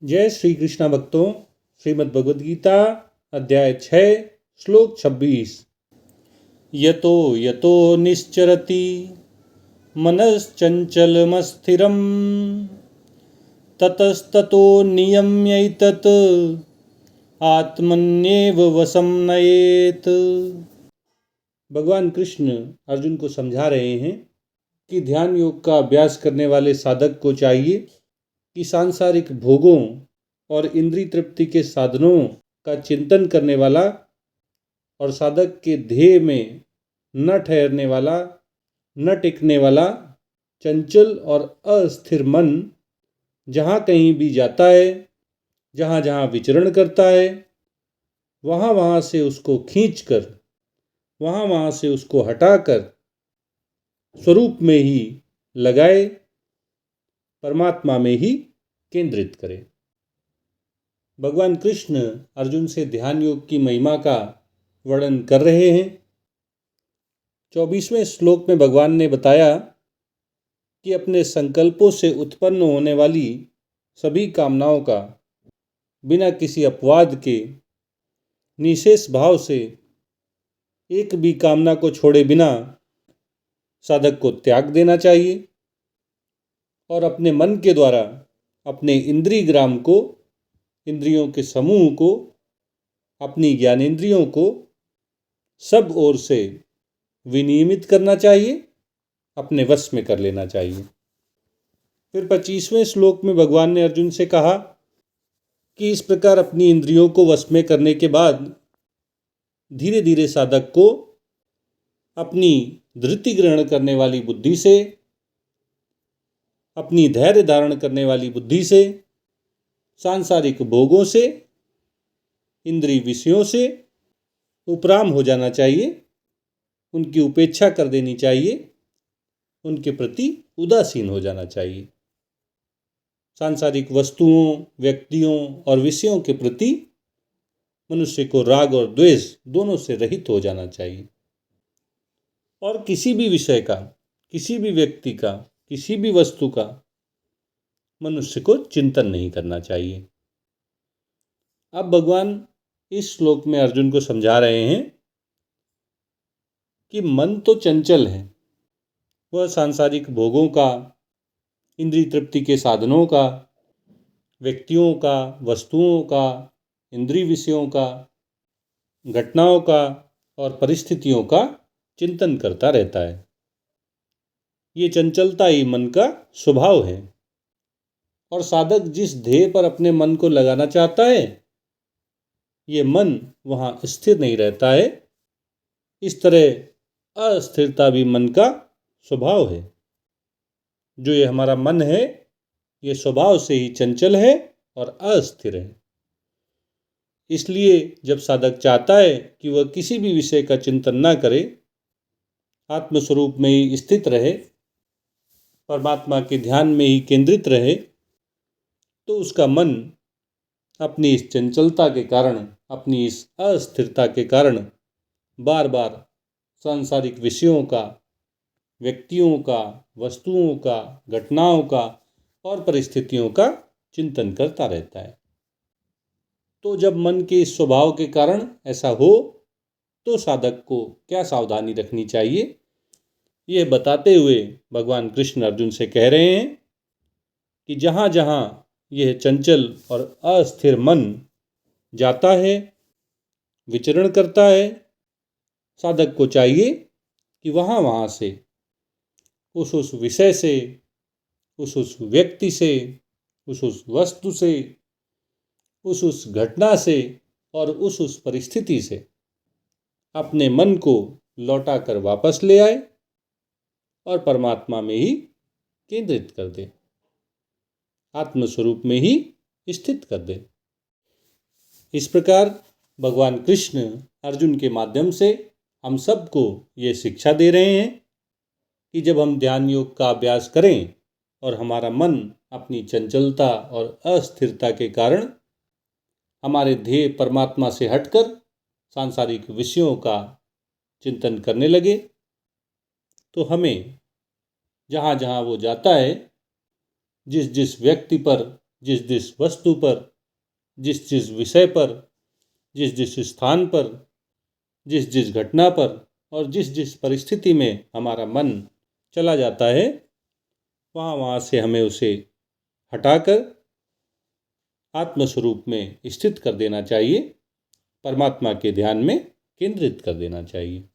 जय श्री कृष्ण भक्तों। श्रीमद् भगवद गीता अध्याय 6 श्लोक 26। यतो यतो निश्चरति मनश्चंचलमस्थिरं ततस्ततो नियम्यैतत् आत्मन्येव वशं नयेत्। भगवान कृष्ण अर्जुन को समझा रहे हैं कि ध्यान योग का अभ्यास करने वाले साधक को चाहिए कि सांसारिक भोगों और इंद्रिय तृप्ति के साधनों का चिंतन करने वाला और साधक के ध्येय में न ठहरने वाला, न टिकने वाला चंचल और अस्थिर मन जहाँ कहीं भी जाता है, जहाँ जहाँ विचरण करता है, वहाँ वहाँ से उसको खींचकर, वहाँ वहाँ से उसको हटाकर स्वरूप में ही लगाए, परमात्मा में ही केंद्रित करे। भगवान कृष्ण अर्जुन से ध्यान योग की महिमा का वर्णन कर रहे हैं। 24वें श्लोक में भगवान ने बताया कि अपने संकल्पों से उत्पन्न होने वाली सभी कामनाओं का बिना किसी अपवाद के निशेष भाव से, एक भी कामना को छोड़े बिना साधक को त्याग देना चाहिए और अपने मन के द्वारा अपने इंद्रिय ग्राम को, इंद्रियों के समूह को, अपनी ज्ञानेंद्रियों को सब ओर से विनियमित करना चाहिए, अपने वश में कर लेना चाहिए। फिर 25वें श्लोक में भगवान ने अर्जुन से कहा कि इस प्रकार अपनी इंद्रियों को वश में करने के बाद धीरे धीरे साधक को अपनी धृति ग्रहण करने वाली बुद्धि से, अपनी धैर्य धारण करने वाली बुद्धि से, सांसारिक भोगों से, इंद्रिय विषयों से उपराम हो जाना चाहिए, उनकी उपेक्षा कर देनी चाहिए, उनके प्रति उदासीन हो जाना चाहिए। सांसारिक वस्तुओं, व्यक्तियों और विषयों के प्रति मनुष्य को राग और द्वेष दोनों से रहित हो जाना चाहिए और किसी भी विषय का, किसी भी व्यक्ति का, किसी भी वस्तु का मनुष्य को चिंतन नहीं करना चाहिए। अब भगवान इस श्लोक में अर्जुन को समझा रहे हैं कि मन तो चंचल है, वह सांसारिक भोगों का, इंद्रिय तृप्ति के साधनों का, व्यक्तियों का, वस्तुओं का, इंद्रिय विषयों का, घटनाओं का और परिस्थितियों का चिंतन करता रहता है। ये चंचलता ही मन का स्वभाव है और साधक जिस ध्येय पर अपने मन को लगाना चाहता है, ये मन वहाँ स्थिर नहीं रहता है। इस तरह अस्थिरता भी मन का स्वभाव है। जो ये हमारा मन है, ये स्वभाव से ही चंचल है और अस्थिर है। इसलिए जब साधक चाहता है कि वह किसी भी विषय का चिंतन ना करे, आत्मस्वरूप में ही स्थित रहे, परमात्मा के ध्यान में ही केंद्रित रहे, तो उसका मन अपनी इस चंचलता के कारण, अपनी इस अस्थिरता के कारण बार बार सांसारिक विषयों का, व्यक्तियों का, वस्तुओं का, घटनाओं का और परिस्थितियों का चिंतन करता रहता है। तो जब मन के इस स्वभाव के कारण ऐसा हो, तो साधक को क्या सावधानी रखनी चाहिए, यह बताते हुए भगवान कृष्ण अर्जुन से कह रहे हैं कि जहाँ जहाँ यह चंचल और अस्थिर मन जाता है, विचरण करता है, साधक को चाहिए कि वहाँ वहाँ से, उस विषय से, उस व्यक्ति से, उस वस्तु से, उस घटना से और उस परिस्थिति से अपने मन को लौटा कर वापस ले आए और परमात्मा में ही केंद्रित कर दे, आत्मस्वरूप में ही स्थित कर दे। इस प्रकार भगवान कृष्ण अर्जुन के माध्यम से हम सबको ये शिक्षा दे रहे हैं कि जब हम ध्यान योग का अभ्यास करें और हमारा मन अपनी चंचलता और अस्थिरता के कारण हमारे ध्येय परमात्मा से हटकर सांसारिक विषयों का चिंतन करने लगे, तो हमें जहाँ जहाँ वो जाता है, जिस जिस व्यक्ति पर जिस जिस वस्तु पर, जिस जिस विषय पर, जिस जिस स्थान पर, जिस जिस घटना पर और जिस जिस परिस्थिति में हमारा मन चला जाता है, वहाँ से हमें उसे हटाकर आत्मस्वरूप में स्थित कर देना चाहिए, परमात्मा के ध्यान में केंद्रित कर देना चाहिए।